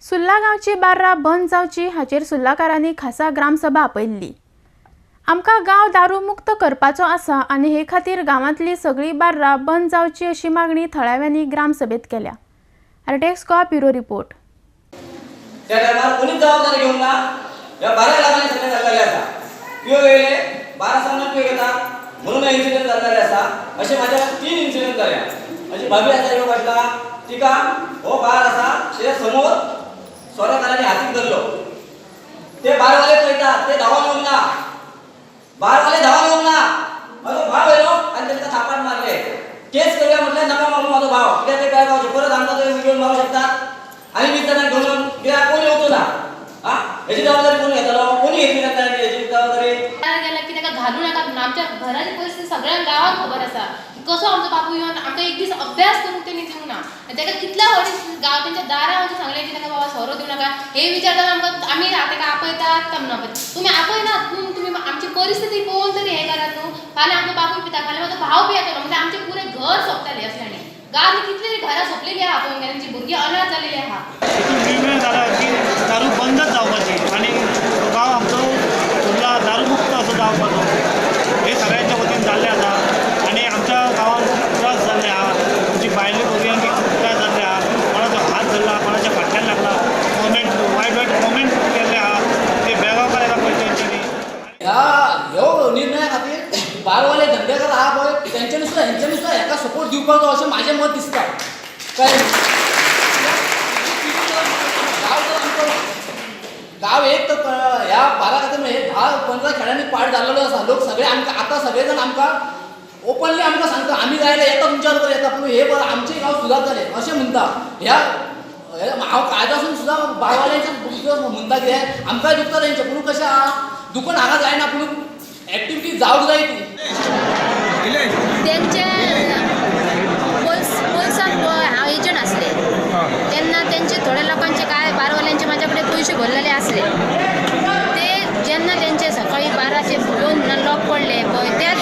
सुर्ला गांवची बार्रां बंद जावची हाचेर सुर्लाकारांनी खासा ग्रामसभा आपयल्ली। आमकां गांव दारू मुक्त करपाचो आसा आनी हे खातीर गांवांतली सगळी बार्रां बंद जावची अशी मागणी थळाव्यांनी ग्रामसभेत केल्या। RTX Goa bureau report. त्या टायमार कोणीच जबाबदारी घेऊन ना या 12 लाखांनी सगळे जाल्ले आसा। पिओ येयले 12 सामना पिओ घेतात म्हणून इन्सिडेंट जाल्ले आसा। असे माझ्या 3 इन्सिडेंट जाल्या। अशी भाभी आसा ह्यो बाटला तिका हो बाळ आसा ते समोर सोरेकारांनी हातीक धरलो। ते बाळवाले पळयतात ते धांवून येवंक ना। बाळवाले धांवून येवंक ना। माझो भाव येलो आणि त्यांना थापाट मारले। केस करूया म्हटलं नका मारू माझो भाव कित्याक ते बेळगांवचे परत आमकां ते व्हिडिओ मारू शकतात आणि 20 जणांक घेऊन कित्याक कोणी येवचो ना। याची जबाबदारी कोणी घेतलो कोणी घेतली ना याची जबाबदारी गेला की ताका घालू नाका। आमच्या घराची परिस्थिती सगळ्या गावात खबर आसा कसो आमचो बापू येवन आमकां एक दीस अभ्यास करून तेणी दिवंक ना। ताका कितल्या फावटी गांव तेंच्या दारां आमच्या सांगलें की ताका बाबा सोरो दिवं नाका। हे विचारतात आमकां आमी ताका आपयतात काय ना तुमी आपयनात तुमी आमची परिस्थिती पळोवन तरी हे करात न्हू। फाल्यां आमचो बापूय पिता फाल्यां म्हजो भाव पियेतलो म्हणजे आमचे पुरे घर सोंपताले असल्यानी। गांवांतली कितली घरां सोंपलेली आहा पळोवन गेल्यार तांची भुरगीं अनाथ जालेली आहा। निर्णय झाला की दारू बंदच जावपाची आणि गांव आमचो सुर्ला दारू मुक्त असो जावपाचो हे सगळ्यांच्या वतीन जाल्लें आसा। आणि आमच्या गांवांत खूब त्रास जाल्ले आहा। आमची भायल्या भुरग्यांक खूब त्रास जाल्ले आहा। कोणाचो हात धरला कोणाच्या फाटल्यान लागला कॉमेंट वायट वायट कॉमेंट केल्ले आहा ते बेळगांवकार येता पळय तेंच्यांनी ह्यो निर्णया खातीर बारवाले धंदेकार आहा पळय तेंच्यांनी सुद्दां हेका सपोर्ट दिवपाचो अशें म्हाजें मत दिसता। कळ्ळें गांव एक तर ह्या 12 खातीर 10-15 खेळांनी पाड जाल्लो आसा। लोक सगळे आमकां आतां सगळे जाण आमकां ओपनली आमकां सांगता आमी गायले येता तुमच्या बरोबर येता पूण हे बरं आमचें गांव सुदारतलें अशें म्हणटा। ह्या हांव कायदासून सुद्दां बाळवाल्यांचें म्हणटा कितें आमकांय दुखता तेंचें पूण कशें आहा दुखून हांगा जायना पूण एक्टिविटी जावंक जाय ती। तेंचे पोलिसांत हांव एजंट आसले तेन्ना तेंचे थोड्या लोकांचे काय बारवाल्यांचे म्हाजे कडेन पयशे भरलेले आसले ते जेन्ना तेंचे सकाळी 12चे फोन लॉक पडले पळय त्या